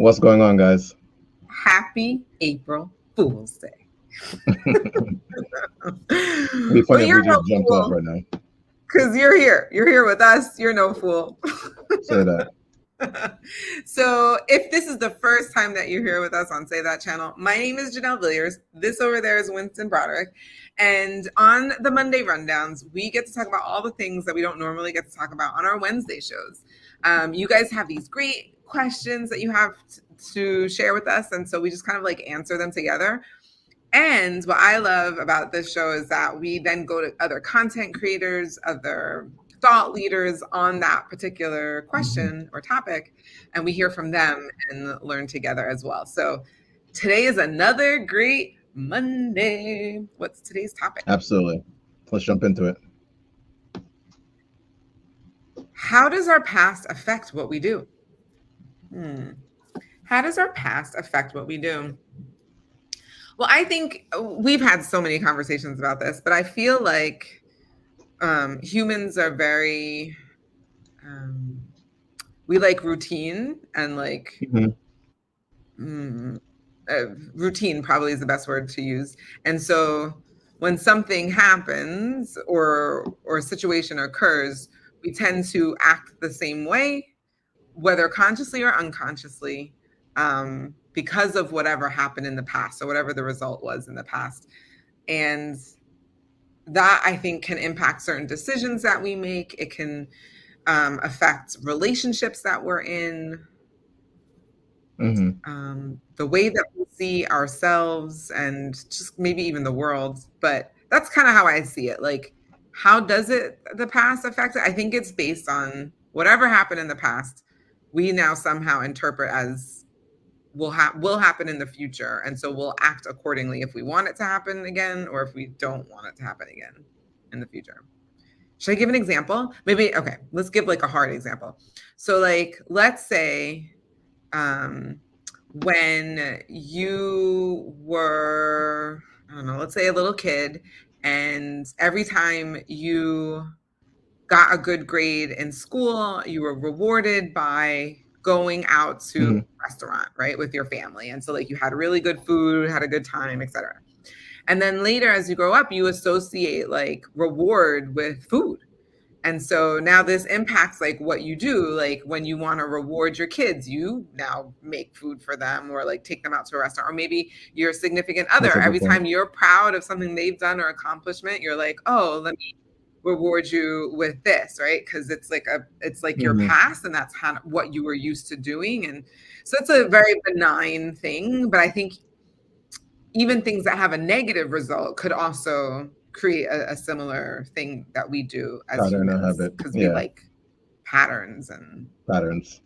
What's going on, guys? Happy April Fool's Day. It'd be But funny if you're we no just jumped off fool right now. because you're here. You're here with us. You're no fool. Say that. So, if this is the first time that you're here with us on Say That channel, my name is Janelle Villiers. This over there is Winston Broderick. And on the Monday rundowns, we get to talk about all the things that we don't normally get to talk about on our Wednesday shows. You guys have these great questions that you have to share with us. And so we just kind of like answer them together. And what I love about this show is that we then go to other content creators, other thought leaders on that particular question or topic, and we hear from them and learn together as well. So today is another great Monday. What's today's topic? Absolutely. Let's jump into it. How does our past affect what we do? How does our past affect what we do? Well, I think we've had so many conversations about this, but I feel like humans are very we like routine and like Mhm. mm, routine probably is the best word to use. And so when something happens or a situation occurs, we tend to act the same way, whether consciously or unconsciously, because of whatever happened in the past or whatever the result was in the past. And that I think can impact certain decisions that we make. It can affect relationships that we're in, Mhm. the way that we see ourselves, and just maybe even the world. But that's kind of how I see it. Like, how does the past affect it? I think it's based on whatever happened in the past. We now somehow interpret as will happen in the future, and so we'll act accordingly if we want it to happen again or if we don't want it to happen again in the future. Should I give an example? Maybe, okay, let's give like a hard example. So, like, let's say um, when you were, I don't know, let's say a little kid, and every time you got a good grade in school, you were rewarded by going out to Mhm. a restaurant, right, with your family. And so, like, you had really good food, had a good time, etc. And then later, as you grow up, you associate like reward with food. And so now this impacts like what you do. Like when you want to reward your kids, you now make food for them or like take them out to a restaurant. Or maybe your significant That's other, a good every point. time you're proud of something they've done or accomplishment, you're like, oh, let me reward you with this, right? Because it's like your Mhm. past and that's kind of what you were used to doing. And so it's a very benign thing. But I think even things that have a negative result could also create a similar thing that we do as Pattern or humans habit. because we Yeah. like patterns and Patterns.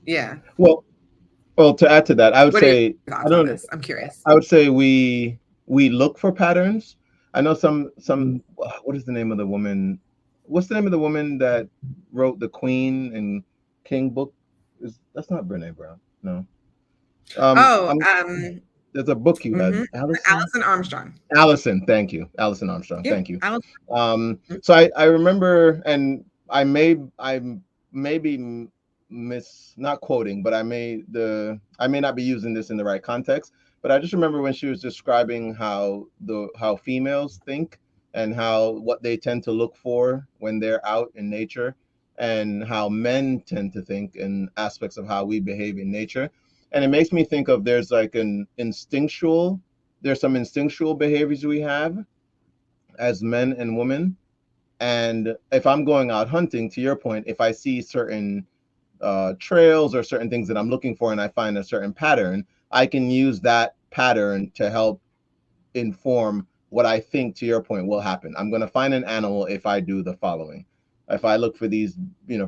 yeah. Well, to add to that, I would What are your say I thoughts on don't. this? I'm curious. I would say we look for patterns. I know some. What is the name of the woman? What's the name of the woman that wrote the Queen and King book? Is that's not Brene Brown? No. Oh, I'm there's a book you had, mhm. Allison. Allison Armstrong. Allison, thank you, Allison Armstrong. Yeah, Thank you. Allison. So I remember, and I may be miss not quoting, but I may not be using this in the right context. But I just remember when she was describing how females think and how what they tend to look for when they're out in nature, and how men tend to think in aspects of how we behave in nature. And it makes me think of there's some instinctual behaviors we have as men and women. And if I'm going out hunting, to your point, if I see certain trails or certain things that I'm looking for and I find a certain pattern, I can use that pattern to help inform what I think, to your point, will happen. I'm going to find an animal if I do the following. If I look for these,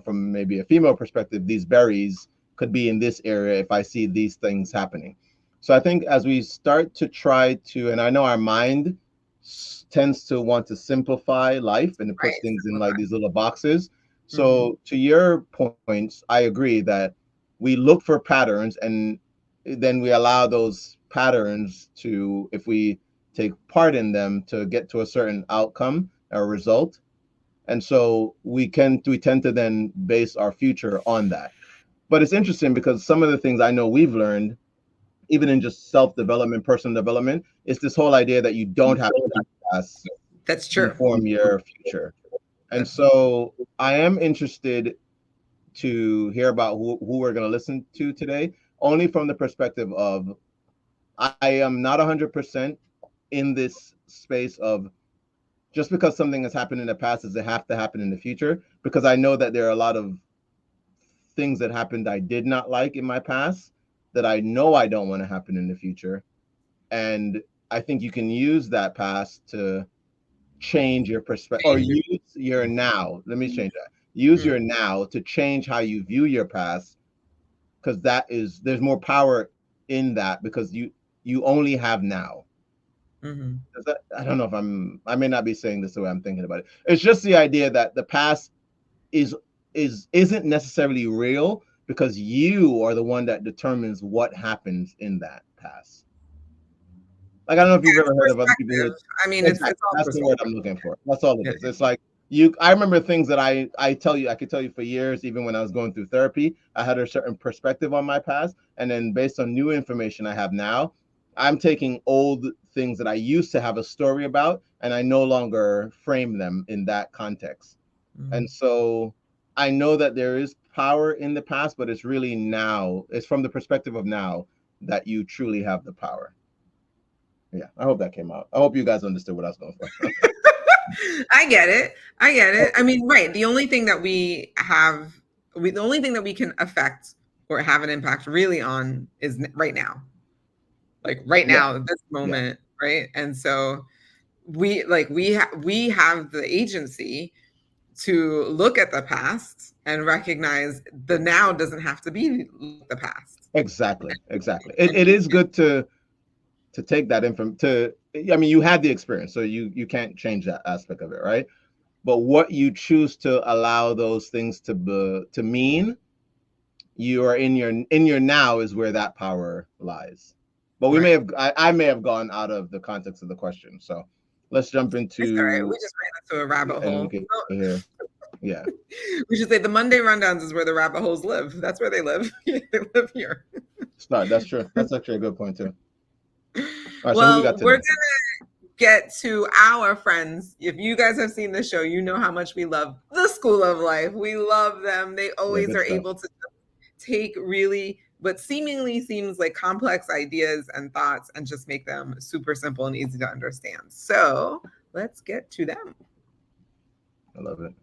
from maybe a female perspective, these berries could be in this area if I see these things happening. So I think as we start to try to, and I know our mind tends to want to simplify life and it puts Right. things in like Simplify. these little boxes. Mhm. So to your points, I agree that we look for patterns and then we allow those patterns to, if we take part in them, to get to a certain outcome or result. And so we tend to then base our future on that. But it's interesting because some of the things I know we've learned, even in just self development, personal development, is this whole idea that you don't have to let the past That's true. inform your future. And That's so I am interested to hear about who we're going to listen to today, only from the perspective of I am not 100% in this space of just because something has happened in the past, does it have to happen in the future? Because I know that there are a lot of things that happened I did not like in my past that I know I don't want to happen in the future. And I think you can use that past to change your perspective or change your. use your now. Let me change that. Use Mm, your now to change how you view your past because that is there's more power in that because you only have now. mm-hmm. I don't know if I may not be saying this the way I'm thinking about it. It's just the idea that the past is isn't necessarily real because you are the one that determines what happens in that past. Like I don't know if you've ever heard of other people who Perspective. I mean, exactly it's all that's the word perspective. I'm looking for. That's all it Yeah. is. It's like you I remember things that I tell you I could tell you for years, even when I was going through therapy, I had a certain perspective on my past. And then based on new information I have now, I'm taking old things that I used to have a story about and I no longer frame them in that context. Mm. And so I know that there is power in the past, but it's really now, it's from the perspective of now that you truly have the power. Yeah, I hope that came out. I hope you guys understood what I was going for. I get it. I get it. I mean, right. The only thing that we have, the only thing that we can affect or have an impact really on is right now, like right Yeah, now, this yeah, moment, right? And so we have the agency to look at the past and recognize the now doesn't have to be the past. exactly, exactly. It is good to take that info to. I mean, you had the experience, so you can't change that aspect of it, right? But what you choose to allow those things to mean, you are in your now is where that power lies. But we may Right. have I may have gone out of the context of the question, so let's jump It's all right. We into just ran into a rabbit and we hole. can hear. Yeah, We should say the Monday rundowns is where the rabbit holes live. That's where they live. They live here. start. That's true. That's actually a good point too. All right, so who we Well, got we're today? gonna get to our friends. If you guys have seen the show, you know how much we love the School of Life. We love them. They Yeah, always good are stuff. able to take really what seemingly seems like complex ideas and thoughts and just make them super simple and easy to understand. So let's get to them. I love it.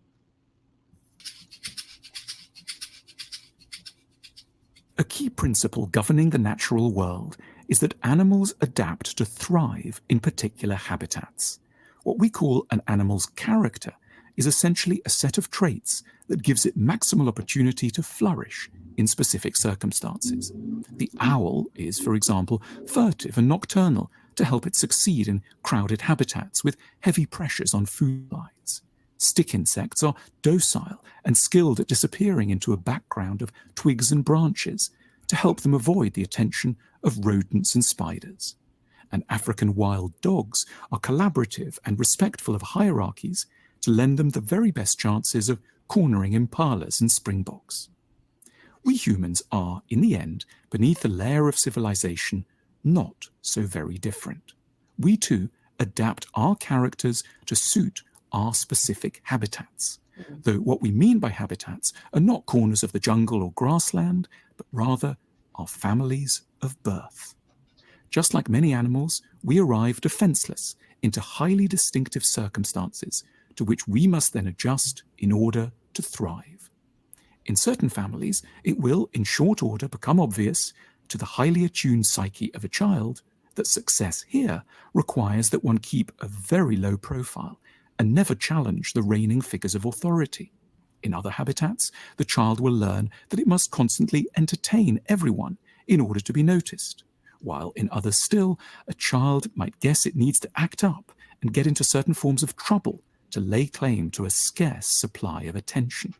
A key principle governing the natural world is that animals adapt to thrive in particular habitats. What we call an animal's character is essentially a set of traits that gives it maximal opportunity to flourish in specific circumstances. The owl is, for example, furtive and nocturnal to help it succeed in crowded habitats with heavy pressures on food supplies. Stick insects are docile and skilled at disappearing into a background of twigs and branches to help them avoid the attention of rodents and spiders. And African wild dogs are collaborative and respectful of hierarchies to lend them the very best chances of cornering impalas and springboks. We humans are, in the end, beneath a layer of civilization, not so very different. We too adapt our characters to suit our specific habitats. Though what we mean by habitats are not corners of the jungle or grassland, but rather our families of birth. Just like many animals, we arrive defenseless into highly distinctive circumstances to which we must then adjust in order to thrive. In certain families, it will, in short order, become obvious to the highly attuned psyche of a child that success here requires that one keep a very low profile and never challenge the reigning figures of authority. In other habitats, the child will learn that it must constantly entertain everyone in order to be noticed, while in others still, a child might guess it needs to act up and get into certain forms of trouble to lay claim to a scarce supply of attention.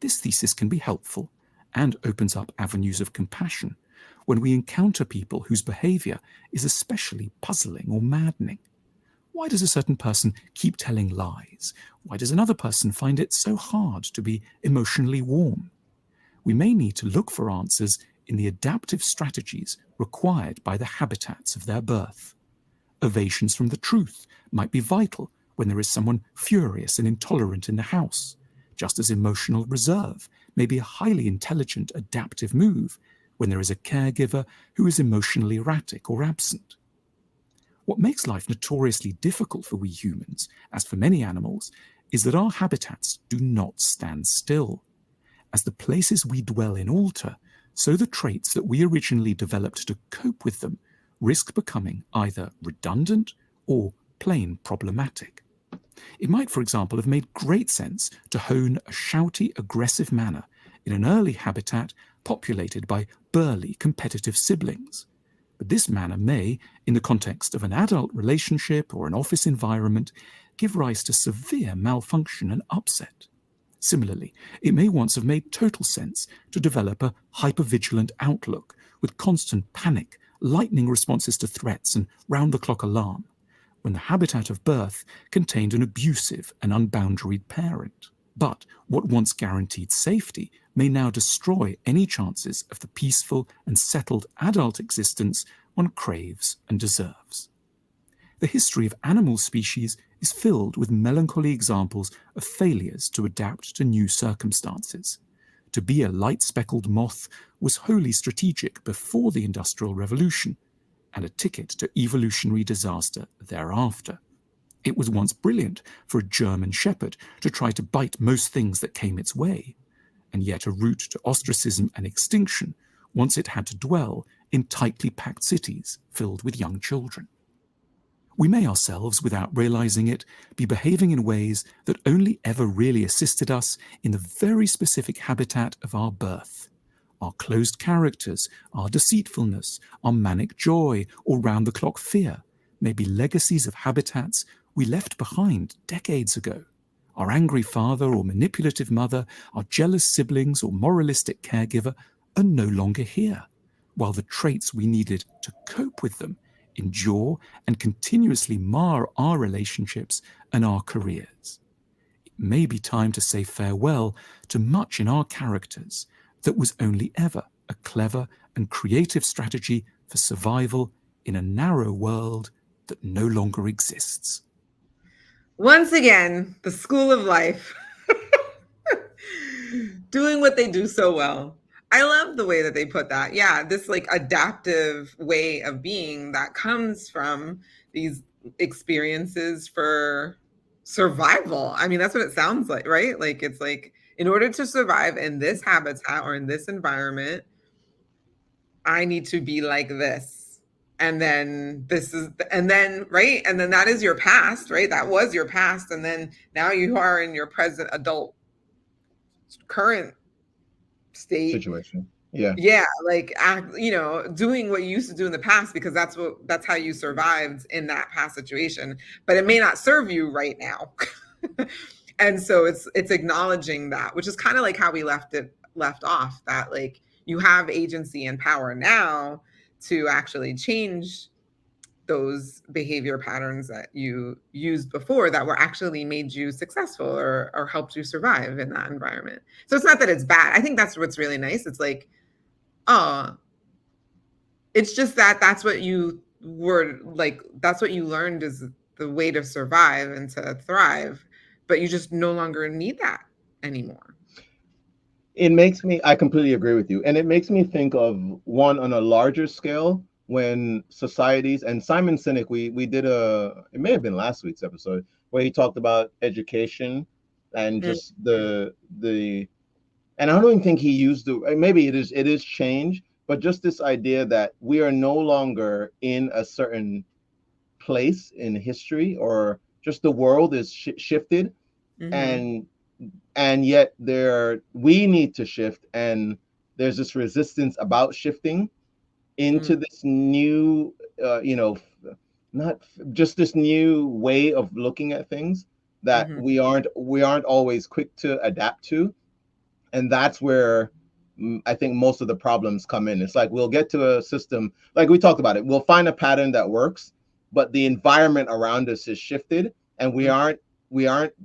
This thesis can be helpful and opens up avenues of compassion when we encounter people whose behavior is especially puzzling or maddening. Why does a certain person keep telling lies? Why does another person find it so hard to be emotionally warm? we may need to look for answers in the adaptive strategies required by the habitats of their birth. Evasions from the truth might be vital when there is someone furious and intolerant in the house, just as emotional reserve may be a highly intelligent adaptive move when there is a caregiver who is emotionally erratic or absent. What makes life notoriously difficult for we humans, as for many animals, is that our habitats do not stand still. As the places we dwell in alter, so the traits that we originally developed to cope with them risk becoming either redundant or plain problematic. It might, for example, have made great sense to hone a shouty, aggressive manner in an early habitat populated by burly, competitive siblings. But this manner may, in the context of an adult relationship or an office environment, give rise to severe malfunction and upset. Similarly, it may once have made total sense to develop a hypervigilant outlook with constant panic, lightning responses to threats, and round-the-clock alarm, when the habitat of birth contained an abusive and unboundaried parent. But what once guaranteed safety may now destroy any chances of the peaceful and settled adult existence one craves and deserves. The history of animal species is filled with melancholy examples of failures to adapt to new circumstances. To be a light-speckled moth was wholly strategic before the Industrial Revolution, and a ticket to evolutionary disaster thereafter. It was once brilliant for a German shepherd to try to bite most things that came its way, and yet a route to ostracism and extinction once it had to dwell in tightly packed cities filled with young children. We may ourselves, without realizing it, be behaving in ways that only ever really assisted us in the very specific habitat of our birth. Our closed characters, our deceitfulness, our manic joy, or round-the-clock fear may be legacies of habitats we left behind decades ago. Our angry father or manipulative mother, our jealous siblings or moralistic caregiver are no longer here, while the traits we needed to cope with them endure and continuously mar our relationships and our careers. It may be time to say farewell to much in our characters that was only ever a clever and creative strategy for survival in a narrow world that no longer exists. Once again, the school of life doing what they do so well. I love the way that they put that. Yeah, this like adaptive way of being that comes from these experiences for survival. I mean, that's what it sounds like, right? Like it's like in order to survive in this habitat or in this environment, I need to be like this. And then this is, and then, right? And then that is your past, right? That was your past. And then now you are in your present adult current state Situation. Yeah. yeah like doing what you used to do in the past because that's how you survived in that past situation, but it may not serve you right now. And so it's acknowledging that, which is kind of like how we left off, that like you have agency and power now to actually change those behavior patterns that you used before that were actually made you successful or helped you survive in that environment. So it's not that it's bad. I think that's what's really nice. It's like, oh, it's just that that's what you were like, that's what you learned is the way to survive and to thrive, but you just no longer need that anymore. I completely agree with you. And it makes me think of one on a larger scale when societies, and Simon Sinek, we did it may have been last week's episode, where he talked about education and just and I don't even think he used maybe it is change, but just this idea that we are no longer in a certain place in history, or just the world is shifted. Mm-hmm. and yet we need to shift, and there's this resistance about shifting into this new not just this new way of looking at things that we aren't always quick to adapt to. And that's where I think most of the problems come in. It's like we'll get to a system, like we talked about it, we'll find a pattern that works, but the environment around us is shifted, and we aren't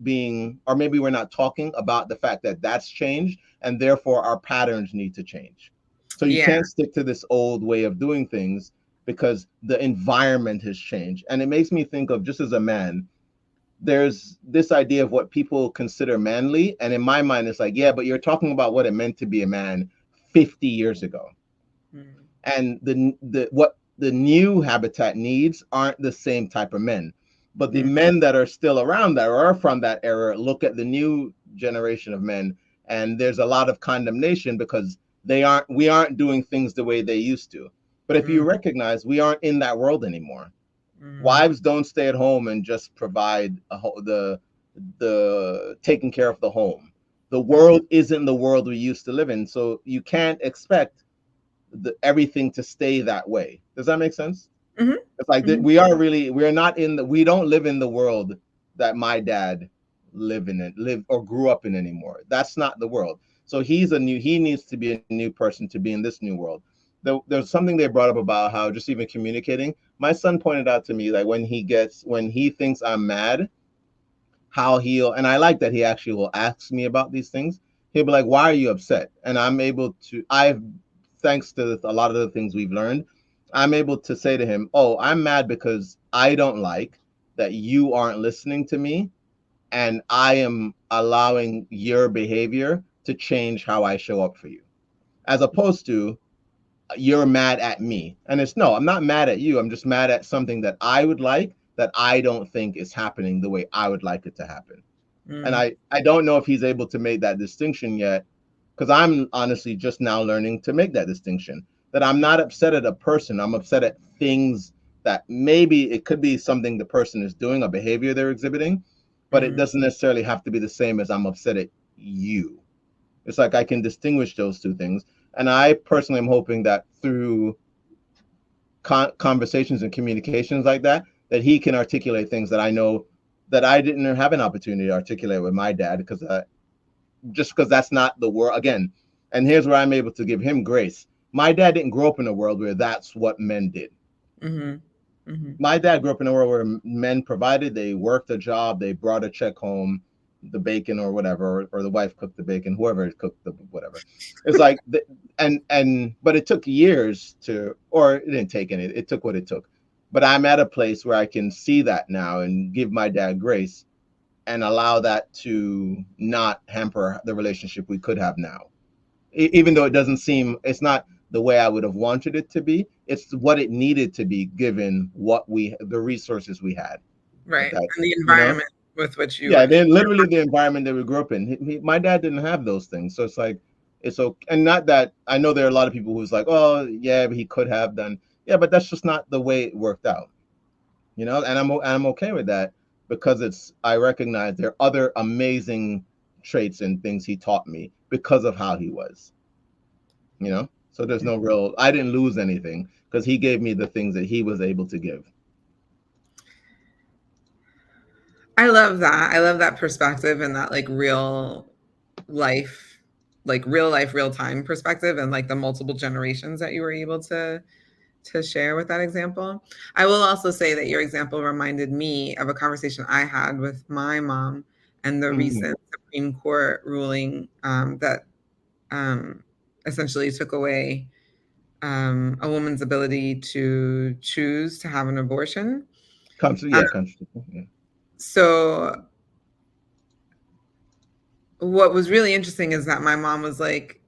being, or maybe we're not talking about the fact that that's changed, and therefore our patterns need to change. So you Yeah. can't stick to this old way of doing things because the environment has changed. And it makes me think of, just as a man, there's this idea of what people consider manly, and in my mind it's like, yeah, but you're talking about what it meant to be a man 50 years ago. Mm. And the what the new habitat needs aren't the same type of men. But the Mm. men that are still around that, or are from that era, look at the new generation of men, and there's a lot of condemnation because we aren't doing things the way they used to. But if you Mm. recognize, we aren't in that world anymore. Mm. Wives don't stay at home and just provide the taking care of the home. The Mm. world isn't the world we used to live in, so you can't expect everything to stay that way. Does that make sense? Mhm. It's like Mhm. we're not in we don't live in the world that my dad lived or grew up in anymore. That's not the world. So he needs to be a new person to be in this new world. There's something they brought up about how just even communicating. My son pointed out to me, like, when he thinks I'm mad, how he'll, and I like that he actually will ask me about these things. He'll be like, "Why are you upset?" And I'm able to, I've, thanks to a lot of the things we've learned, I'm able to say to him, "Oh, I'm mad because I don't like that you aren't listening to me, and I am allowing your behavior to change how I show up for you, as opposed to you're mad at me." And it's, no, I'm not mad at you. I'm just mad at something that I would like that I don't think is happening the way I would like it to happen. And Mm. I don't know if he's able to make that distinction yet, because I'm honestly just now learning to make that distinction, that I'm not upset at a person. I'm upset at things that maybe it could be something the person is doing, a behavior they're exhibiting, but it Mhm. doesn't necessarily have to be the same as I'm upset at you. It's like I can distinguish those two things. And I personally am hoping that through conversations and communications like that, that he can articulate things that I know that I didn't have an opportunity to articulate with my dad, because just because that's not the world again. And here's where I'm able to give him grace. My dad didn't grow up in a world where that's what men did. Mhm. Mhm. My dad grew up in a world where men provided, they worked a job, they brought a check home, the bacon or whatever, or the wife cooked the bacon, whoever cooked the whatever. It's like, but it took years to, or it didn't take any, it took what it took. But I'm at a place where I can see that now and give my dad grace and allow that to not hamper the relationship we could have now. Even though it doesn't seem, it's not the way I would have wanted it to be. It's what it needed to be given the resources we had at Right. that, And the you know? environment with which you Yeah, and then literally the environment that we grew up in. My dad didn't have those things, so it's like it's okay. And not that I know there are a lot of people who's like, oh yeah, but he could have done. Yeah, but that's just not the way it worked out, you know. And I'm okay with that, because I recognize there are other amazing traits and things he taught me because of how he was, you know. So there's no real, I didn't lose anything because he gave me the things that he was able to give. I love that. I love that perspective and that like life, real life, real time perspective and like the multiple generations that you were able to share with that example. I will also say that your example reminded me of a conversation I had with my mom and the Mm-hmm. recent Supreme Court ruling that um, essentially took away a woman's ability to choose to have an abortion. Uh, Yeah, yeah. so what was really interesting is that my mom was like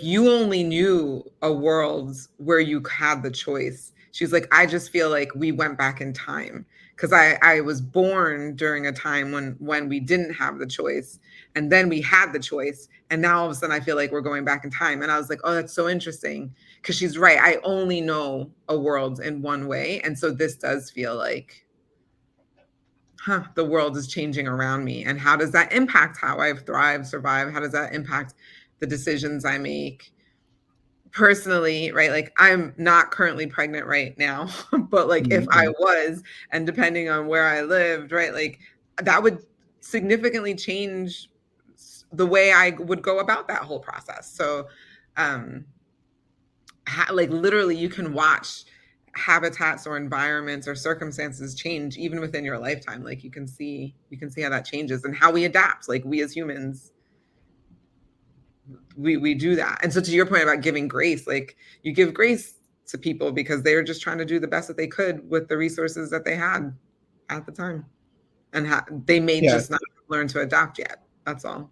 you only knew a world where you had the choice. She was like, I just feel like we went back in time because I was born during a time when we didn't have the choice, and then we had the choice, and now all of a sudden I feel like we're going back in time. And I was like, oh, that's so interesting, because she's right. I only know a world in one way, and so this does feel like, huh, the world is changing around me. And how does that impact how I thrive, survive? How does that impact the decisions I make personally, right? Like, I'm not currently pregnant right now, but like if I Mm-hmm. was, and depending on where I lived, right, like that would significantly change the way I would go about that whole process. So, like literally, you can watch. habitats or environments or circumstances change even within your lifetime. Like you can see how that changes and how we adapt. Like we as humans, we do that. And so to your point about giving grace, like you give grace to people because they were just trying to do the best that they could with the resources that they had at the time, and they may Yeah. just not learn to adapt yet. That's all.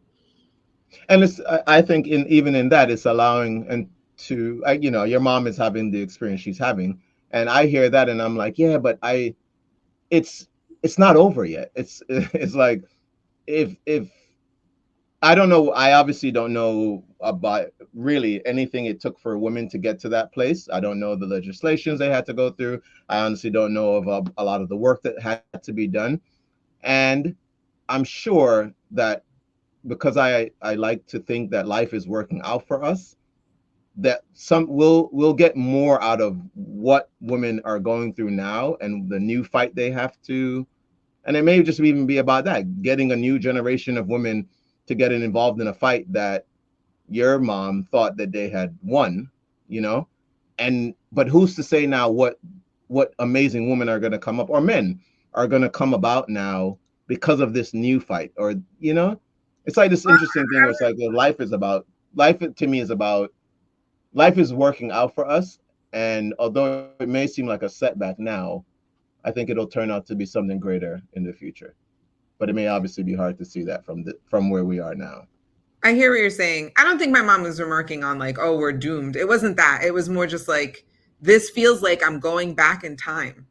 And it's I think in even in that it's allowing and to you know, your mom is having the experience she's having, and I hear that and I'm like, yeah, but it's it's not over yet. It's like if I don't know, I obviously don't know about really anything it took for women to get to that place. I don't know the legislations they had to go through. I honestly don't know of a lot of the work that had to be done. And I'm sure that because I like to think that life is working out for us, that some will get more out of what women are going through now and the new fight they have to, and it may just even be about that, getting a new generation of women to get involved in a fight that your mom thought that they had won, you know. And but who's to say now what amazing women are going to come up, or men are going to come about now because of this new fight, or you know, it's like this interesting thing where it's like, well, life is about, life to me is about, life is working out for us, and although it may seem like a setback now, I think it'll turn out to be something greater in the future. But it may obviously be hard to see that from where we are now. I hear what you're saying. I don't think my mom was remarking on like, oh, we're doomed. It wasn't that. It was more just like, this feels like I'm going back in time.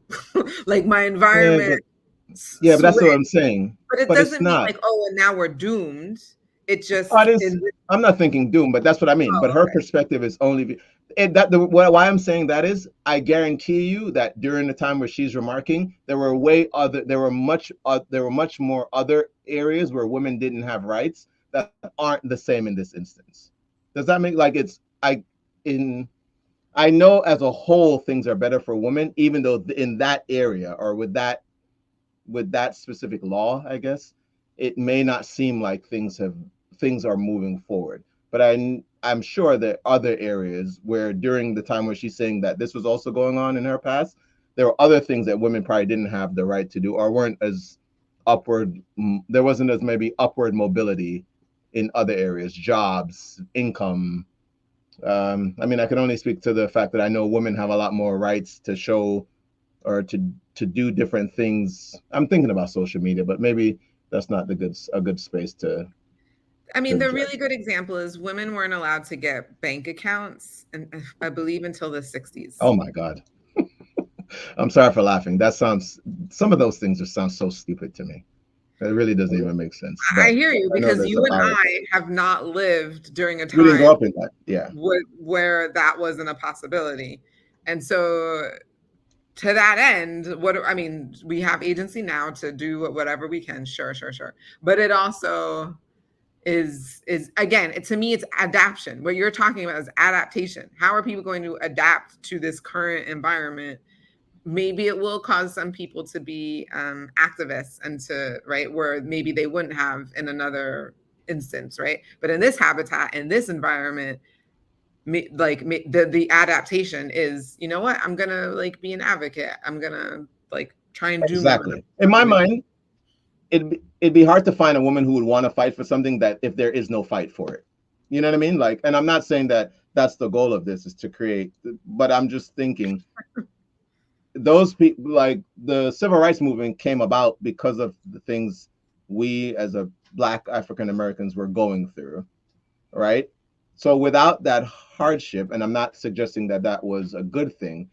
Like my Yeah, environment but yeah, but that's what switched, I'm saying. but it But it's doesn't mean not. like, oh, and now we're doomed. It I just didn't, is. I'm not thinking doom, but that's what I mean. But Oh, her okay. perspective is only and why I'm saying that is, I guarantee you that during the time where she's remarking, there were much more other areas where women didn't have rights that aren't the same in this instance. Does that make like it's in I know as a whole things are better for women, even though in that area or with that specific law, I guess, it may not seem like things are moving forward. But I'm sure there are other areas where during the time where she's saying that this was also going on in her past, there were other things that women probably didn't have the right to do or weren't as upward. There wasn't as maybe upward mobility in other areas, jobs, income. I mean, I can only speak to the fact that I know women have a lot more rights to show or to do different things. I'm thinking about social media, but maybe that's not a good space I mean, to the judge really good that. example is women weren't allowed to get bank accounts, and I believe until the 60s. Oh my God. I'm sorry for laughing. That sounds, some of those things just sound so stupid to me. It really doesn't even make sense. I But hear you I know because there's you a and power to I it. have not lived during a We didn't time grow up in that. Yeah. where that wasn't a possibility. And so to that end, what I mean, we have agency now to do whatever we can. Sure, sure, sure. But it also is again, to me, it's adaptation. What you're talking about is adaptation. How are people going to adapt to this current environment? Maybe it will cause some people to be activists and to right where maybe they wouldn't have in another instance, right? But in this habitat, in this environment, the adaptation is, you know what, I'm gonna like be an advocate, I'm gonna like try and do more than Exactly. In my mind, it'd be hard to find a woman who would want to fight for something that if there is no fight for it. You know what I mean? Like, and I'm not saying that that's the goal of this is to create, but I'm just thinking those people, like the civil rights movement came about because of the things we as a black African Americans were going through, right? So without that hardship, and I'm not suggesting that that was a good thing,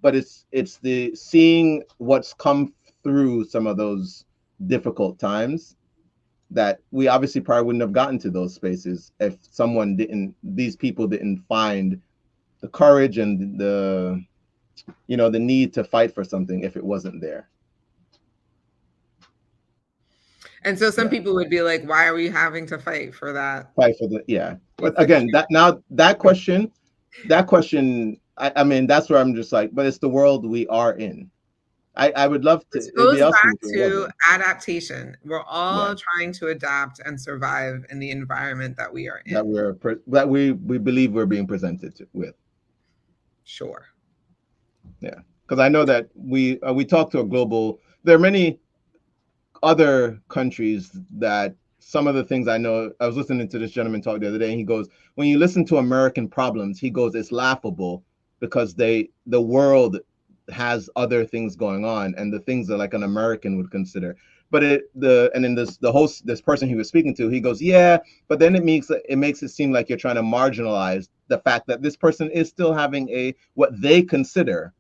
but it's the seeing what's come through some of those difficult times that we obviously probably wouldn't have gotten to those spaces if these people didn't find the courage and the, you know, the need to fight for something if it wasn't there. and so some Yeah, people would be like, why are we having to fight for that fight for the, yeah. But piece of again, shit? that now that question, I mean, that's where I'm just like, but it's the world we are in. I would love to, This it'd be goes awesome back if it to wasn't. adaptation. We're Yeah, all trying to adapt and survive in the environment that we are that in. we believe we're being presented with. Sure. Yeah. because I know that we talk to a global. There are many other countries that some of the things I know. I was listening to this gentleman talk the other day, and he goes, when you listen to American problems, he goes, it's laughable because the world has other things going on, and the things that like an American would consider. But and then the host, this person he was speaking to, he goes, yeah, but then it makes it seem like you're trying to marginalize the fact that this person is still having a what they consider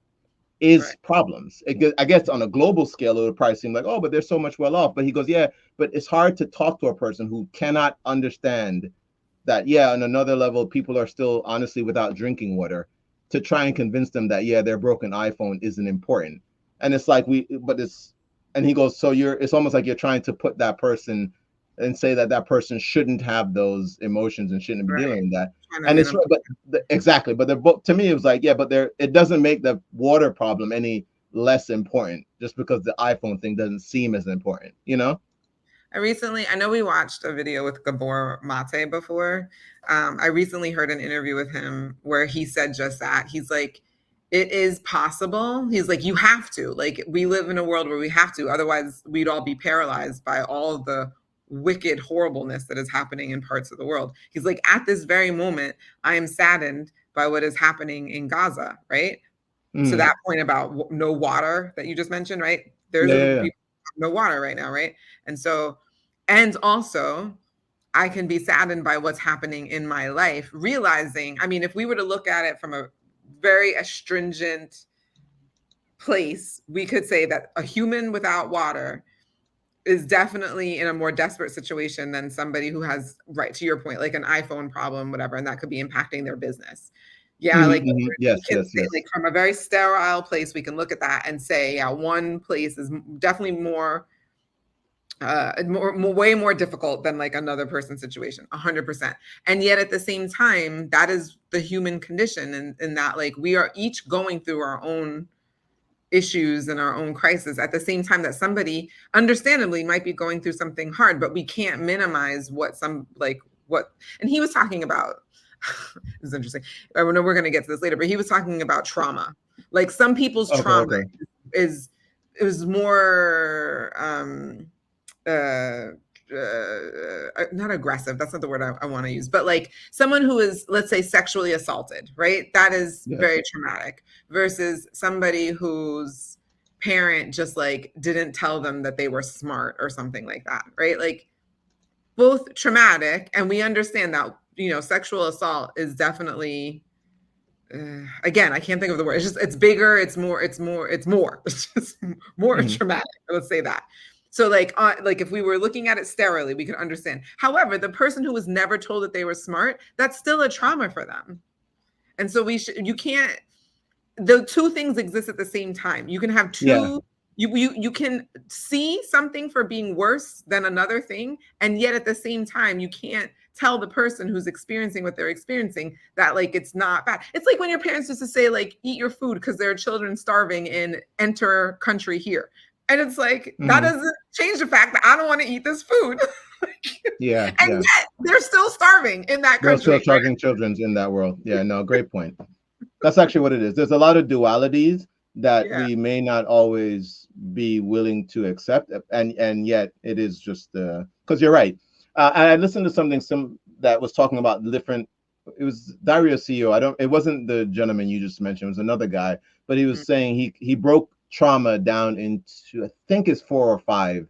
is Right. problems. I guess on a global scale, it would probably seem like, oh, but they're so much well off. But he goes, yeah, but it's hard to talk to a person who cannot understand that, yeah, on another level, people are still honestly without drinking water, to try and convince them that, yeah, their broken iPhone isn't important. And it's like, and he goes, so it's almost like you're trying to put that person and say that that person shouldn't have those emotions and shouldn't be Right. dealing with that. Trying to And it's minimize. but exactly, but they're both, to me, it was like, yeah, but it doesn't make the water problem any less important just because the iPhone thing doesn't seem as important, you know? I know we watched a video with Gabor Mate before. I recently heard an interview with him where he said just that. He's like, it is possible. He's like, you have to. Like, we live in a world where we have to. Otherwise, we'd all be paralyzed by all the wicked horribleness that is happening in parts of the world. He's like, at this very moment, I am saddened by what is happening in Gaza, right? To Mm. that point about no water that you just mentioned, right? There's Yeah, a yeah, yeah. people no water right now, right? And so, and also, I can be saddened by what's happening in my life, realizing, I mean, if we were to look at it from a very astringent place, we could say that a human without water is definitely in a more desperate situation than somebody who has, right to your point, like an iPhone problem, whatever, and that could be impacting their business. Yeah, Hmm, like hmm. we Yes, can yes, say, yes. like from a very sterile place, we can look at that and say, yeah, one place is definitely way more difficult than like another person's situation, 100%. And yet at the same time, that is the human condition, and in that like we are each going through our own issues and our own crisis at the same time that somebody understandably might be going through something hard, but we can't minimize what some like what and he was talking about. This is interesting. I know we're going to get to this later, but he was talking about trauma. Like some people's Okay, trauma okay. is more uh, not aggressive. That's not the word I want to use, but like someone who is, let's say, sexually assaulted, right? That is Yes. very traumatic versus somebody whose parent just like didn't tell them that they were smart or something like that, right? Like both traumatic. And we understand that, sexual assault is definitely, again, I can't think of the word. It's just, it's bigger. It's just more Hmm. traumatic. Let's say that. So like if we were looking at it sterilely, we could understand. However, the person who was never told that they were smart, that's still a trauma for them. And so you can't, the two things exist at the same time. You can have Yeah. two, you can see something for being worse than another thing, and yet at the same time you can't tell the person who's experiencing what they're experiencing that like it's not bad. It's like when your parents used to say like eat your food because there are children starving in enter country here. And it's like that Hmm. doesn't change the fact that I don't want to eat this food. Yeah, And yeah. yet they're still starving in that There are still country. charging children's in that world. Yeah, no, great point. That's actually what it is. There's a lot of dualities that Yeah. we may not always be willing to accept, and yet it is just because you're right. I listened to something that was talking about different. It was Dario CEO. I don't. It wasn't the gentleman you just mentioned. It was another guy, but he was saying he broke trauma down into, I think it's 4 or 5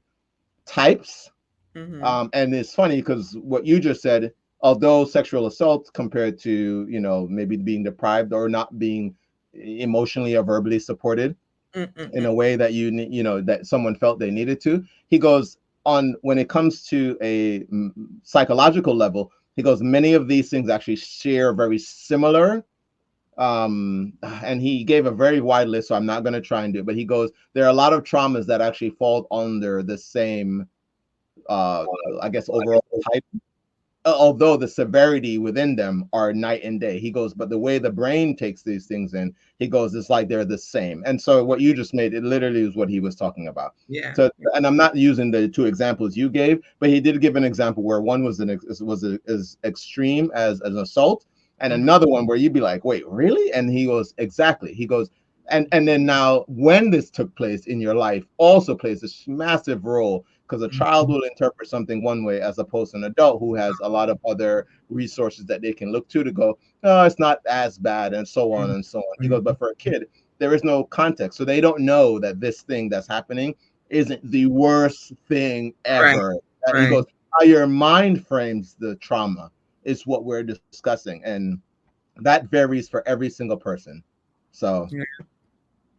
types. Mm-hmm. And it's funny because what you just said, although sexual assault compared to, maybe being deprived or not being emotionally or verbally supported in a Mm-mm-mm. way that that someone felt they needed to, he goes, on when it comes to a psychological level, he goes, many of these things actually share very similar, and he gave a very wide list, so I'm not going to try and do it, but he goes, there are a lot of traumas that actually fall under the same, uh, I guess, overall type, although the severity within them are night and day. He goes, but the way the brain takes these things in, he goes, it's like they're the same. And so what you just made, it literally is what he was talking about. Yeah. So, and I'm not using the 2 examples you gave, but he did give an example where one was as extreme as an assault, and Mhm. another one where you'd be like, wait, really? And he goes, exactly. He goes, and then now when this took place in your life also plays this massive role, because a child will interpret something one way as opposed to an adult who has a lot of other resources that they can look to go, oh, it's not as bad, and so on and so on. He goes, but for a kid, there is no context, so they don't know that this thing that's happening isn't the worst thing Right. ever. And he Right. goes, how your mind frames the trauma is what we're discussing, and that varies for every single person. So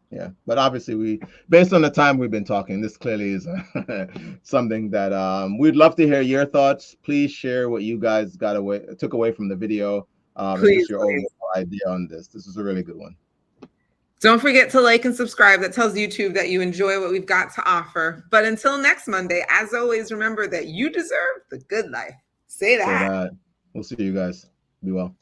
yeah, but obviously we, based on the time we've been talking, this clearly is something that we'd love to hear your thoughts. Please share what you guys took away from the video, and just Please, your please. overall idea on this. This is a really good one. Don't forget to like and subscribe. That tells YouTube that you enjoy what we've got to offer. But until next Monday, as always, remember that you deserve the good life. Say Say that. that. We'll see you guys. Be well.